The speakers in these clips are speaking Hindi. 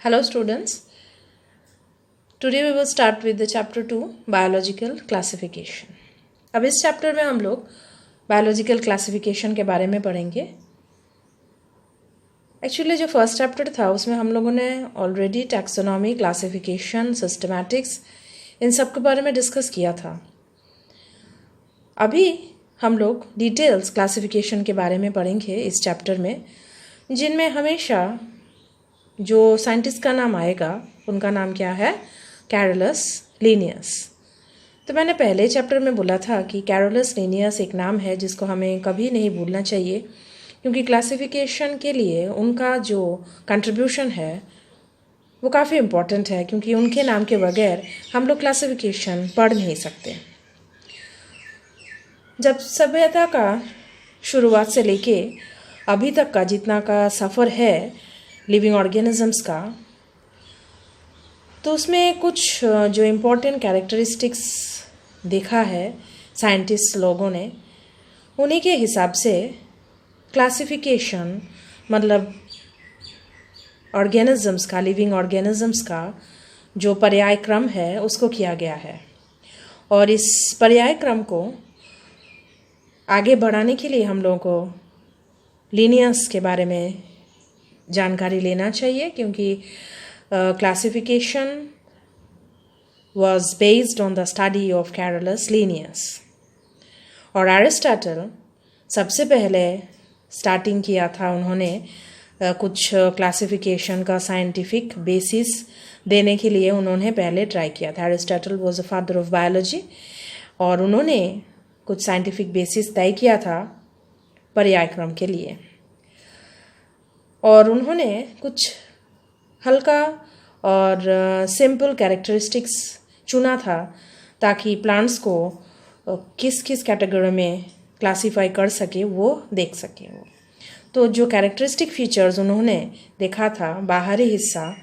Hello students, today we will start with the chapter 2 biological classification. अब इस चैप्टर में हम लोग बायोलॉजिकल क्लासिफिकेशन के बारे में पढ़ेंगे. एक्चुअली जो फर्स्ट चैप्टर था उसमें हम लोगों ने ऑलरेडी टैक्सोनॉमी, क्लासिफिकेशन, सिस्टमैटिक्स इन सब के बारे में डिस्कस किया था. अभी हम लोग डिटेल्स क्लासिफिकेशन के बारे में पढ़ेंगे इस चैप्टर में, जिनमें हमेशा जो साइंटिस्ट का नाम आएगा उनका नाम क्या है? Carolus Linnaeus. तो मैंने पहले चैप्टर में बोला था कि कैरोलस लिनियस एक नाम है जिसको हमें कभी नहीं भूलना चाहिए, क्योंकि क्लासिफिकेशन के लिए उनका जो कंट्रीब्यूशन है वो काफ़ी इम्पोर्टेंट है, क्योंकि उनके नाम के बगैर हम लोग क्लासिफिकेशन पढ़ नहीं सकते. जब सभ्यता का शुरुआत से लेके अभी तक का जितना का सफ़र है लिविंग ऑर्गेनिजम्स का, तो उसमें कुछ जो इम्पोर्टेंट कैरेक्टरिस्टिक्स देखा है साइंटिस्ट लोगों ने, उन्हीं के हिसाब से क्लासिफिकेशन मतलब ऑर्गेनिजम्स का, लिविंग ऑर्गेनिजम्स का जो पर्याय क्रम है उसको किया गया है. और इस पर्याय क्रम को आगे बढ़ाने के लिए हम लोगों को लिनियस के बारे में जानकारी लेना चाहिए, क्योंकि classification was based on the study of Carolus Linnaeus. और एरिस्टोटल सबसे पहले स्टार्टिंग किया था. उन्होंने कुछ क्लासिफिकेशन का साइंटिफिक बेसिस देने के लिए उन्होंने पहले ट्राई किया था. Aristotle was the father of biology, और उन्होंने कुछ साइंटिफिक बेसिस तय किया था पर्यायक्रम के लिए. और उन्होंने कुछ हल्का और सिंपल कैरेक्टरिस्टिक्स चुना था ताकि प्लांट्स को किस किस कैटेगरी में क्लासीफाई कर सके वो देख सके वो. तो जो कैरेक्टरिस्टिक फीचर्स उन्होंने देखा था, बाहरी हिस्सा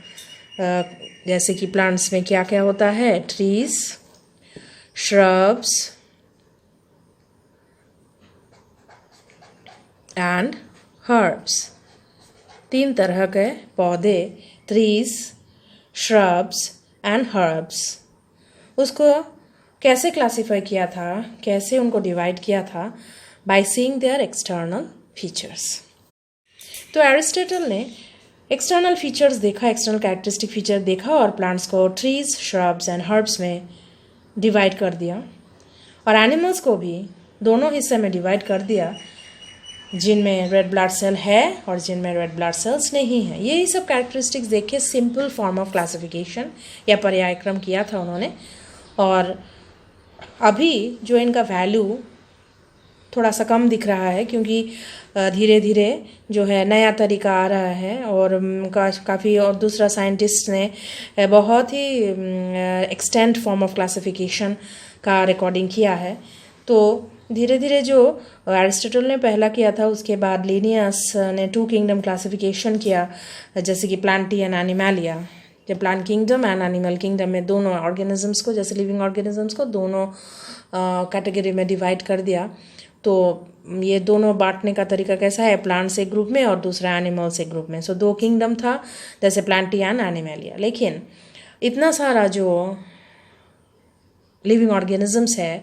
जैसे कि प्लांट्स में क्या क्या होता है, ट्रीज, श्रब्स एंड हर्ब्स. 3 तरह के पौधे, ट्रीज, श्रब्स एंड हर्ब्स, उसको कैसे क्लासीफाई किया था, कैसे उनको डिवाइड किया था, by seeing their external features. तो एरिस्टोटल ने एक्सटर्नल फीचर्स देखा, एक्सटर्नल कैरेक्टरिस्टिक फीचर देखा और प्लांट्स को ट्रीज, श्रब्स एंड हर्ब्स में डिवाइड कर दिया. और एनिमल्स को भी दोनों हिस्से में डिवाइड कर दिया, जिनमें रेड ब्लड सेल है और जिनमें रेड ब्लड सेल्स नहीं है. यही सब कैरेक्टरिस्टिक्स देख के सिंपल फॉर्म ऑफ क्लासिफिकेशन या पर्यायक्रम किया था उन्होंने. और अभी जो इनका वैल्यू थोड़ा सा कम दिख रहा है, क्योंकि धीरे धीरे जो है नया तरीका आ रहा है और काफ़ी और दूसरा साइंटिस्ट ने बहुत ही एक्सटेंड फॉर्म ऑफ क्लासिफिकेशन का रिकॉर्डिंग किया है. तो धीरे धीरे जो एरिस्टोटल ने पहला किया था, उसके बाद लिनियस ने 2 किंगडम क्लासिफिकेशन किया, जैसे कि प्लांटी एंड एनिमैलिया. जब plant kingdom and animal kingdom में दोनों ऑर्गेनिजम्स को, जैसे लिविंग ऑर्गेनिजम्स को दोनों कैटेगरी में डिवाइड कर दिया. तो ये दोनों बांटने का तरीका कैसा है, प्लांट्स एक ग्रुप में और दूसरा एनिमल्स एक ग्रुप में. सो 2 किंगडम था, जैसे प्लांटी एंड एनिमैलिया. लेकिन इतना सारा जो लिविंग ऑर्गेनिजम्स है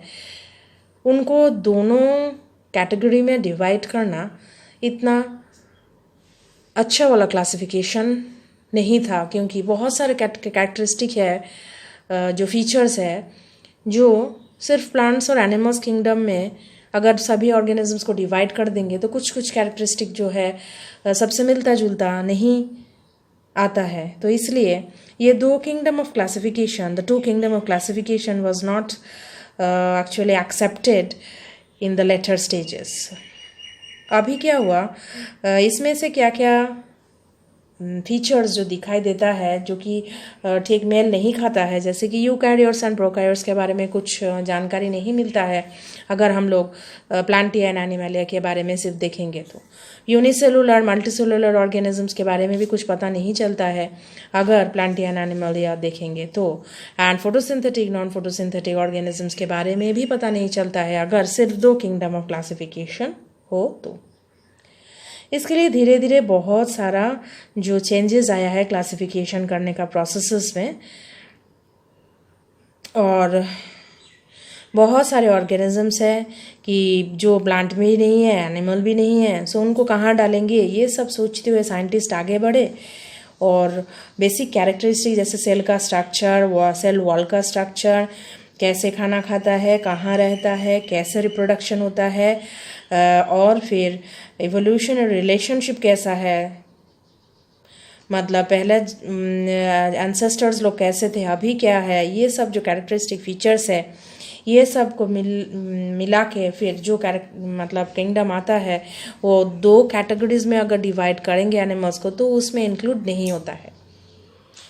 उनको दोनों कैटेगरी में डिवाइड करना इतना अच्छा वाला क्लासिफिकेशन नहीं था, क्योंकि बहुत सारे कैरेक्टरिस्टिक है, जो फीचर्स है, जो सिर्फ प्लांट्स और एनिमल्स किंगडम में अगर सभी ऑर्गेनिजम्स को डिवाइड कर देंगे तो कुछ कुछ कैरेक्टरिस्टिक जो है सबसे मिलता जुलता नहीं आता है. तो इसलिए ये 2 kingdom of classification, the 2 kingdom of classification was not actually accepted in the later stages. अभी क्या हुआ, इसमें से क्या क्या फीचर्स जो दिखाई देता है जो कि ठीक मेल नहीं खाता है, जैसे कि यूकैरियोट्स एंड प्रोकैरियोट्स के बारे में कुछ जानकारी नहीं मिलता है अगर हम लोग प्लांटी एंड एनिमैलिया के बारे में सिर्फ देखेंगे. तो यूनिसेलुलर, मल्टीसेलुलर ऑर्गेनिजम्स के बारे में भी कुछ पता नहीं चलता है अगर प्लांटी एंड एनिमैलिया देखेंगे तो. And photosynthetic, non photosynthetic organisms के बारे में भी पता नहीं चलता है अगर सिर्फ 2 किंगडम ऑफ क्लासिफिकेशन हो तो. इसके लिए धीरे धीरे बहुत सारा जो चेंजेस आया है क्लासिफिकेशन करने का प्रोसेसेस में, और बहुत सारे ऑर्गेनिजम्स है कि जो प्लांट में ही नहीं है, एनिमल भी नहीं है, सो उनको कहाँ डालेंगे, ये सब सोचते हुए साइंटिस्ट आगे बढ़े और बेसिक कैरेक्टरिस्टिक जैसे सेल का स्ट्रक्चर, सेल वॉल का स्ट्रक्चर, कैसे खाना खाता है, कहाँ रहता है, कैसे रिप्रोडक्शन होता है, और फिर इवोल्यूशन और रिलेशनशिप कैसा है, मतलब पहले एंसेस्टर्स लोग कैसे थे, अभी क्या है, ये सब जो कैरेक्टरिस्टिक फीचर्स है ये सब को मिला के फिर जो मतलब किंगडम आता है वो 2 कैटेगरीज में अगर डिवाइड करेंगे एनिमल्स को तो उसमें इंक्लूड नहीं होता है।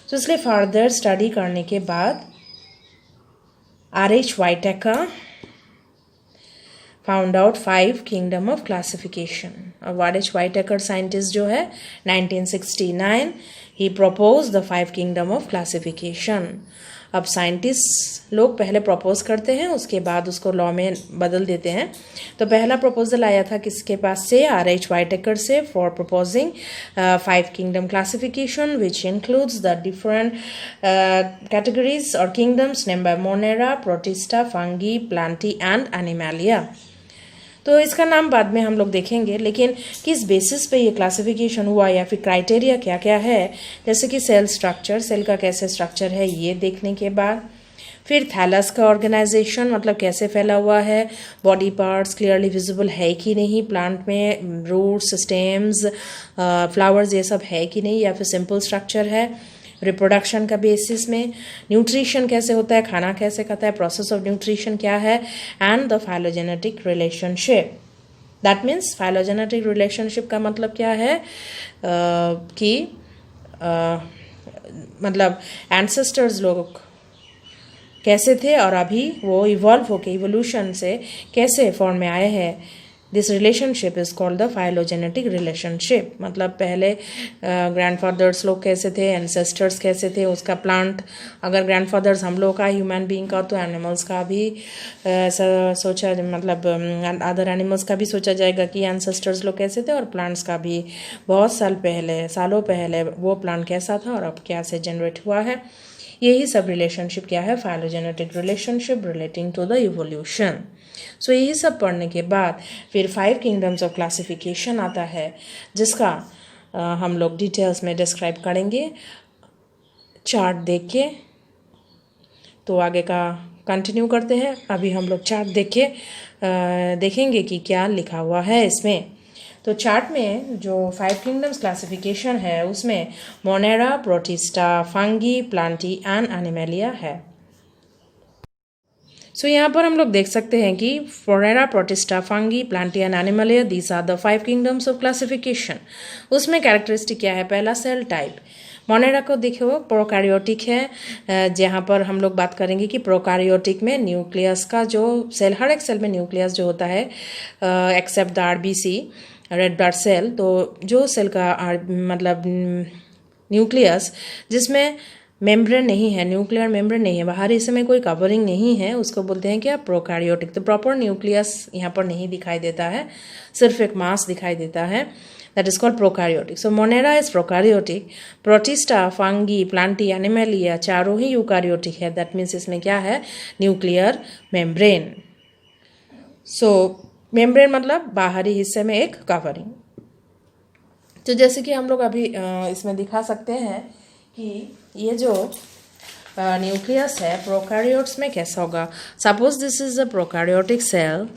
तो इसलिए फर्दर स्टडी करने के बाद R.H. Whittaker found out 5 kingdom of classification. अब R.H. Whittaker साइंटिस्ट जो है 1969 he propose the 5 kingdom of classification. अब साइंटिस्ट लोग पहले प्रपोज करते हैं, उसके बाद उसको लॉ में बदल देते हैं। तो पहला प्रपोजल आया था किसके पास से, R.H. Whittaker से, for proposing 5 kingdom classification which includes the different categories और kingdoms name by Monera, Protista, Fungi, Plantae and Animalia. तो इसका नाम बाद में हम लोग देखेंगे, लेकिन किस बेसिस पे ये क्लासिफिकेशन हुआ या फिर क्राइटेरिया क्या क्या है, जैसे कि सेल स्ट्रक्चर, सेल का कैसे स्ट्रक्चर है ये देखने के बाद, फिर थैलस का ऑर्गेनाइजेशन मतलब कैसे फैला हुआ है, बॉडी पार्ट्स क्लियरली विजिबल है कि नहीं प्लांट में, रूट्स, स्टेम्स, फ्लावर्स ये सब है कि नहीं या फिर सिंपल स्ट्रक्चर है, रिप्रोडक्शन का बेसिस में, न्यूट्रिशन कैसे होता है, खाना कैसे खाता है, प्रोसेस ऑफ न्यूट्रिशन क्या है, and the phylogenetic relationship. That means phylogenetic relationship का मतलब क्या है कि मतलब एंसेस्टर्स लोग कैसे थे और अभी वो इवॉल्व होके इवोल्यूशन से कैसे फॉर्म में आए हैं। This relationship is called the phylogenetic relationship. मतलब पहले ग्रैंडफादर्स लोग कैसे थे, एंसेस्टर्स कैसे थे, उसका प्लांट, अगर ग्रैंडफादर्स हम लोग का, ह्यूमन बीइंग का, तो एनिमल्स का भी ऐसा सोचा, मतलब अदर एनिमल्स का भी सोचा जाएगा कि एंसेस्टर्स लोग कैसे थे, और प्लांट्स का भी बहुत साल पहले, सालों पहले वो प्लांट कैसा था और अब क्या से जनरेट हुआ है। यही सब रिलेशनशिप क्या है, phylogenetic relationship relating to the evolution. So यही सब पढ़ने के बाद फिर 5 किंगडम्स ऑफ क्लासिफिकेशन आता है, जिसका हम लोग डिटेल्स में डिस्क्राइब करेंगे चार्ट देख के। तो आगे का कंटिन्यू करते हैं। अभी हम लोग चार्ट देख के देखेंगे कि क्या लिखा हुआ है इसमें। तो चार्ट में जो 5 किंगडम्स क्लासिफिकेशन है उसमें Monera, Protista, Fungi, Plantae and Animalia है। सो यहाँ पर हम लोग देख सकते हैं कि Monera, Protista, Fungi, Plantae and Animalia, these are the 5 kingdoms of classification. उसमें कैरेक्टरिस्टिक क्या है, पहला सेल टाइप। मोनेरा को देखो प्रोकैरियोटिक है, जहाँ पर हम लोग बात करेंगे कि प्रोकैरियोटिक में न्यूक्लियस का जो सेल, हर एक सेल में न्यूक्लियस जो होता है except the RBC, red blood cell, तो जो सेल का मतलब न्यूक्लियस जिसमें मेम्ब्रेन नहीं है, न्यूक्लियर मेम्ब्रेन नहीं है, बाहर इसमें कोई कवरिंग नहीं है, उसको बोलते हैं क्या, प्रोकैरियोटिक। तो प्रॉपर न्यूक्लियस यहाँ पर नहीं दिखाई देता है, सिर्फ एक मास दिखाई देता है, that is called prokaryotic. So Monera is prokaryotic, Protista, Fungi, Plantae, Animalia चारों ही यूकैरियोटिक है। दैट मीन्स इसमें क्या है, न्यूक्लियर मेम्ब्रेन। सो मेम्ब्रेन मतलब बाहरी हिस्से में एक कवरिंग। तो जैसे कि हम लोग अभी इसमें दिखा सकते हैं कि ये जो न्यूक्लियस है प्रोकैरियोट्स में कैसा होगा। Suppose this is a prokaryotic cell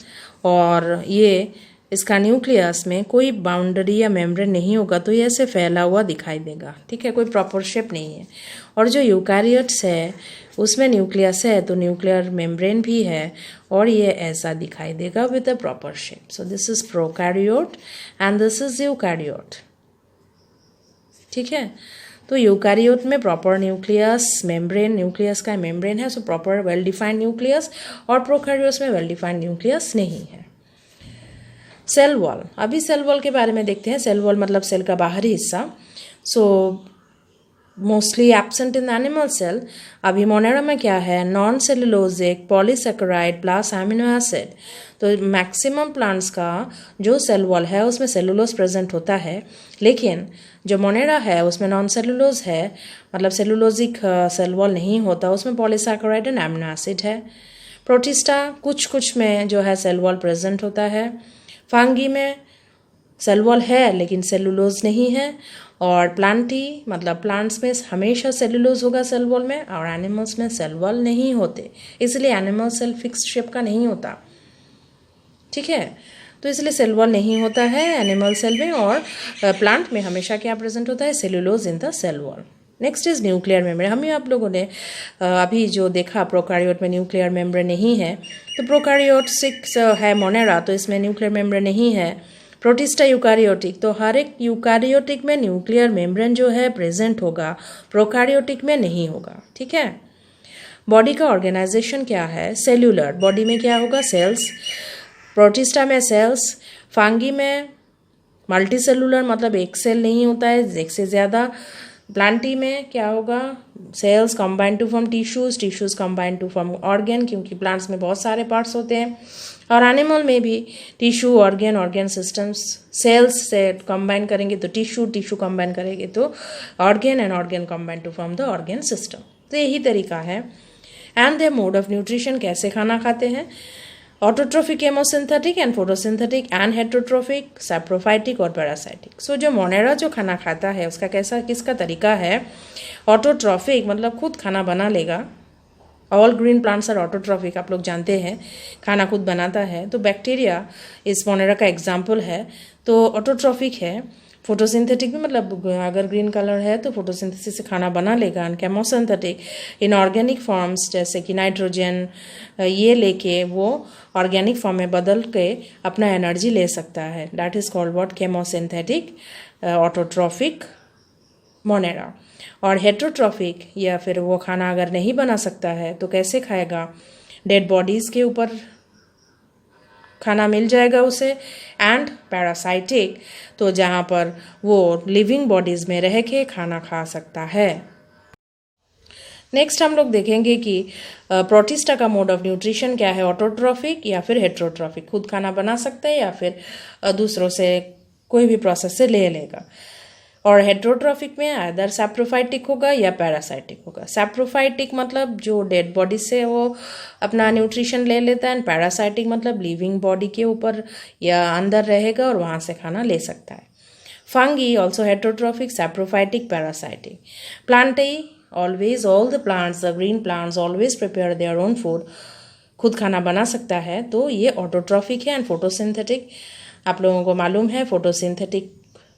और ये इसका न्यूक्लियस में कोई बाउंड्री या मेम्ब्रेन नहीं होगा, तो ये ऐसे फैला हुआ दिखाई देगा, ठीक है, कोई प्रॉपर शेप नहीं है। और जो यूकैरियोट्स है उसमें न्यूक्लियस है तो न्यूक्लियर मेम्ब्रेन भी है और ये ऐसा दिखाई देगा with a proper shape. So this is prokaryote and this is eukaryote, ठीक है। तो यूकैरियोट में प्रॉपर न्यूक्लियस, मेम्ब्रेन, न्यूक्लियस का मेम्ब्रेन है, so proper well defined nucleus, और प्रोकैरियोट्स में वेल डिफाइंड न्यूक्लियस नहीं है। सेल वॉल, अभी सेल वॉल के बारे में देखते हैं। सेल वॉल मतलब सेल का बाहरी हिस्सा। So mostly absent in animal cell. अभी मोनेरा में क्या है, non cellulosic polysaccharide plus amino acid. तो मैक्सिमम प्लांट्स का जो सेल वॉल है उसमें सेलुलोज प्रेजेंट होता है, लेकिन जो मोनेरा है उसमें नॉन सेलुलोज है, मतलब सेलुलोजिक सेल वॉल नहीं होता, उसमें पॉलीसेकेराइड एंड एमिनो एसिड है। प्रोटिस्टा कुछ कुछ में जो है सेल वॉल प्रेजेंट होता है। फांगी में सेल वॉल है लेकिन सेलुलोज नहीं है। और प्लांटी मतलब प्लांट्स में हमेशा सेलुलोज होगा सेल वॉल में, और एनिमल्स में सेल वॉल नहीं होते, इसलिए एनिमल सेल फिक्स शेप का नहीं होता। ठीक है, तो इसलिए सेल वॉल नहीं होता है एनिमल सेल में, और प्लांट में हमेशा क्या प्रेजेंट होता है, cellulose in the cell wall. Next is nuclear membrane. हम ही आप लोगों ने अभी जो देखा प्रोकैरियोट में न्यूक्लियर मेम्ब्रेन नहीं है, तो प्रोकैरियोट 6 है मोनेरा, तो इसमें न्यूक्लियर मेम्ब्रेन नहीं है। प्रोटिस्टा यूकारियोटिक, तो हर एक यूकारियोटिक में न्यूक्लियर मेम्ब्रेन जो है प्रेजेंट होगा, प्रोकैरियोटिक में नहीं होगा। ठीक है, बॉडी का ऑर्गेनाइजेशन क्या है, सेल्यूलर। बॉडी में क्या होगा, सेल्स। प्रोटिस्टा में सेल्स। फांगी में मल्टी सेलुलर, मतलब एक सेल नहीं होता है, एक से ज़्यादा। प्लांटी में क्या होगा, cells combine to form tissues, tissues combine to form organ, क्योंकि प्लांट्स में बहुत सारे पार्ट्स होते हैं। और एनिमल में भी tissue, organ, organ systems. Cells से कंबाइन करेंगे तो टिश्यू, टिश्यू कंबाइन करेंगे तो organ, and organ combine to form the organ system. तो यही तरीका है। And the mode of nutrition, कैसे खाना खाते हैं, autotrophic, chemosynthetic and photosynthetic and heterotrophic, saprophytic और पैरासाइटिक। सो जो मोनेरा जो खाना खाता है उसका किसका तरीका है, ऑटोट्रोफिक, मतलब खुद खाना बना लेगा। All green plants are autotrophic, आप लोग जानते हैं, खाना खुद बनाता है। तो बैक्टीरिया इस मोनेरा का एग्जाम्पल है, तो ऑटोट्रोफिक है। फोटोसिंथेटिक भी, मतलब अगर ग्रीन कलर है तो फोटोसिंथेसिस से खाना बना लेगा। एंड केमोसिंथेटिक, इनऑर्गेनिक फॉर्म्स जैसे कि नाइट्रोजन ये लेके वो ऑर्गेनिक फॉर्म में बदल के अपना एनर्जी ले सकता है। That is called what, chemosynthetic autotrophic Monera. और हेटरोट्रोफिक, या फिर वो खाना अगर नहीं बना सकता है तो कैसे खाएगा, डेड बॉडीज़ के ऊपर खाना मिल जाएगा उसे। एंड पैरासाइटिक, तो जहाँ पर वो लिविंग बॉडीज़ में रह के खाना खा सकता है। नेक्स्ट हम लोग देखेंगे कि प्रोटिस्टा का मोड ऑफ न्यूट्रिशन क्या है, ऑटोट्रोफिक या फिर हेटरोट्रोफिक, खुद खाना बना सकते हैं या फिर दूसरों से कोई भी प्रोसेस से ले लेगा। और हेटरोट्रोफिक में आइदर सैप्रोफाइटिक होगा या पैरासाइटिक होगा। सैप्रोफाइटिक मतलब जो डेड बॉडी से वो अपना न्यूट्रिशन ले लेता है, एंड पैरासाइटिक मतलब लिविंग बॉडी के ऊपर या अंदर रहेगा और वहाँ से खाना ले सकता है। Fungi also heterotrophic, saprophytic, parasitic. Plantae, always all the plants, the green plants always prepare their own food, खुद खाना बना सकता है, तो ये ऑटोट्रोफिक है। एंड फोटोसिंथेटिक, आप लोगों को मालूम है फोटोसिंथेटिक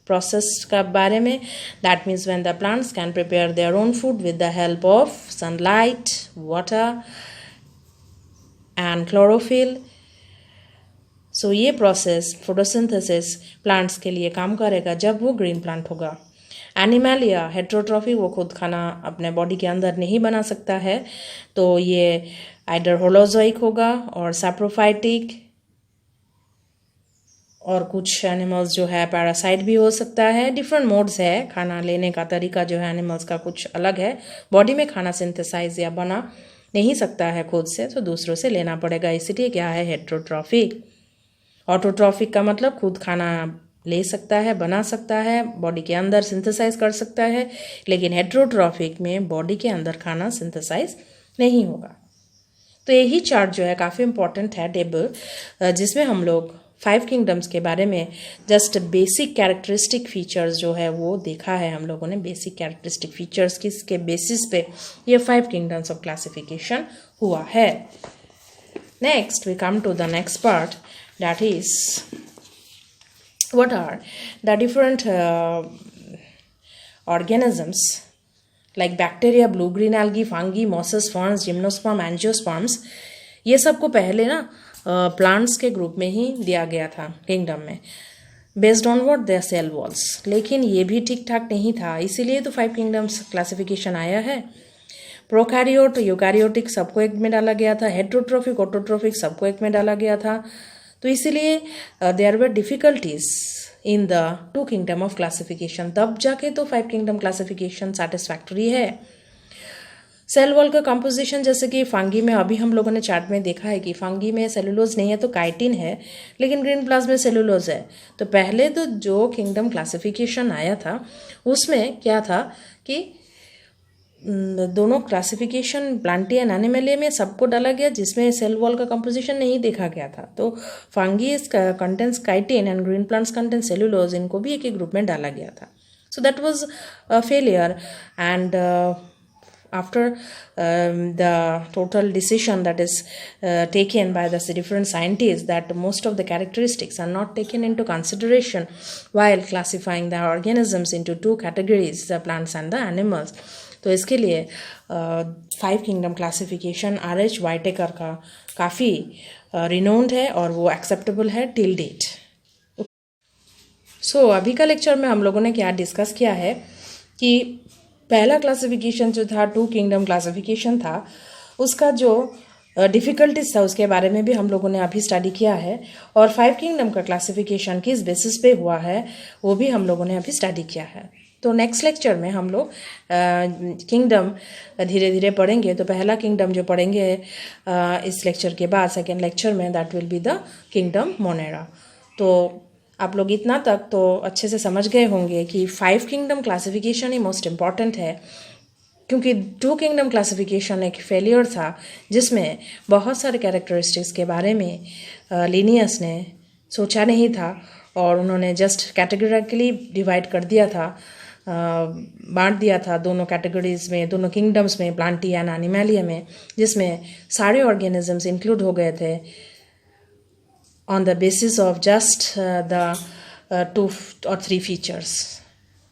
प्रोसेस का बारे में, that means when the plants can prepare their own food with the help of sunlight, water and chlorophyll. So ये प्रोसेस फोटोसिंथेसिस प्लांट्स के लिए काम करेगा जब वो ग्रीन प्लांट होगा। एनिमल या हेटरोट्रोफी, वो खुद खाना अपने बॉडी के अंदर नहीं बना सकता है, तो ये आइदर होलोजोइक होगा और सैप्रोफाइटिक, और कुछ एनिमल्स जो है पैरासाइट भी हो सकता है। डिफरेंट मोड्स है, खाना लेने का तरीका जो है एनिमल्स का कुछ अलग है। बॉडी में खाना सिंथेसाइज या बना नहीं सकता है खुद से, तो दूसरों से लेना पड़ेगा, इसीलिए क्या है, हेटरोट्रोफिक। ऑटोट्रोफिक का मतलब खुद खाना ले सकता है, बना सकता है, बॉडी के अंदर सिंथेसाइज कर सकता है, लेकिन हेटरोट्रोफिक में बॉडी के अंदर खाना सिंथेसाइज नहीं होगा। तो यही चार्ट जो है काफ़ी इंपॉर्टेंट है टेबल, जिसमें हम लोग 5 किंगडम्स के बारे में जस्ट बेसिक कैरेक्टरिस्टिक फीचर्स जो है वो देखा है हम लोगों ने। बेसिक कैरेक्टरिस्टिक फीचर्स किसके बेसिस पे ये 5 किंगडम्स ऑफ क्लासिफिकेशन हुआ है। Next we come to the next part, that is what are the different organisms like bacteria, blue green algae, fungi, mosses, ferns, gymnosperm, angiosperms। ये सबको पहले ना प्लांट्स के ग्रुप में ही दिया गया था किंगडम में, based on what their cell walls. लेकिन ये भी ठीक ठाक नहीं था, इसीलिए तो 5 किंगडम्स क्लासिफिकेशन आया है। प्रोकैरियोट, यूकैरियोटिक सबको एक में डाला गया था, हेटरोट्रोफिक, ऑटोट्रोफिक सबको एक में डाला गया था, तो इसीलिए there were difficulties in the 2 kingdom of classification, तब जाके तो 5 किंगडम क्लासिफिकेशन सेटिस्फैक्टरी है। सेल वॉल का कंपोजिशन, जैसे कि फंगी में अभी हम लोगों ने चार्ट में देखा है कि फंगी में सेलुलोज नहीं है तो काइटिन है, लेकिन ग्रीन प्लाज्म में सेलुलोज है। तो पहले तो जो किंगडम क्लासिफिकेशन आया था उसमें क्या था कि दोनों क्लासिफिकेशन प्लांटी एंड एनिमलिया में सबको डाला गया, जिसमें सेल वॉल का कंपोजिशन नहीं देखा गया था। तो fungi contents chitin and green plants content cellulose, इनको भी एक ही ग्रुप में डाला गया था। So that was a failure, and after the total decision that is taken by the different scientists, that most of the characteristics are not taken into consideration while classifying the organisms into 2 categories, the plants and the animals. तो इसके लिए 5 किंगडम क्लासिफिकेशन RH वाइटेकर का काफ़ी रिनोन्ड है और वो एक्सेप्टेबल है टिल डेट। सो अभी का लेक्चर में हम लोगों ने क्या डिस्कस किया है कि पहला क्लासिफिकेशन जो था 2 किंगडम क्लासिफिकेशन था, उसका जो डिफ़िकल्टीज था उसके बारे में भी हम लोगों ने अभी स्टडी किया है, और 5 किंगडम का क्लासिफिकेशन किस बेसिस पे हुआ है वो भी हम लोगों ने अभी स्टडी किया है। तो नेक्स्ट लेक्चर में हम लोग किंगडम धीरे धीरे पढ़ेंगे। तो पहला किंगडम जो पढ़ेंगे इस लेक्चर के बाद, सेकेंड लेक्चर में, that will be the kingdom Monera. तो आप लोग इतना तक तो अच्छे से समझ गए होंगे कि 5 किंगडम क्लासिफिकेशन ही मोस्ट इम्पॉर्टेंट है, क्योंकि 2 किंगडम क्लासिफिकेशन एक फेलियर था जिसमें बहुत सारे कैरेक्टरिस्टिक्स के बारे में लिनियस ने सोचा नहीं था, और उन्होंने जस्ट कैटेगोरिकली डिवाइड कर दिया था, बांट दिया था दोनों कैटेगरीज में, दोनों किंगडम्स में, प्लांटी एंड एनिमलिया में, जिसमें सारे ऑर्गेनिजम्स इंक्लूड हो गए थे on the basis of just the 2 or 3 features.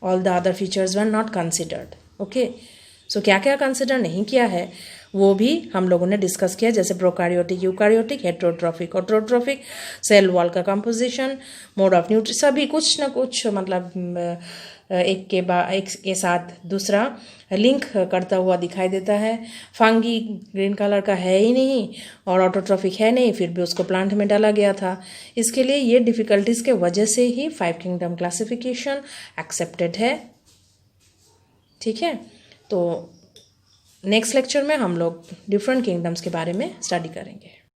All the other features were not considered. Okay, so क्या क्या कंसिडर नहीं किया है वो भी हम लोगों ने डिस्कस किया, जैसे प्रोकारियोटिक, eukaryotic, heterotrophic, autotrophic, cell wall का कंपोजिशन, मोड ऑफ न्यूट्रिशन, सभी कुछ ना कुछ मतलब एक के साथ दूसरा लिंक करता हुआ दिखाई देता है। फंगी ग्रीन कलर का है ही नहीं और ऑटोट्रोफिक है नहीं, फिर भी उसको प्लांट में डाला गया था। इसके लिए ये डिफ़िकल्टीज़ के वजह से ही 5 किंगडम क्लासिफिकेशन एक्सेप्टेड है। ठीक है, तो नेक्स्ट लेक्चर में हम लोग डिफरेंट किंगडम्स के बारे में स्टडी करेंगे।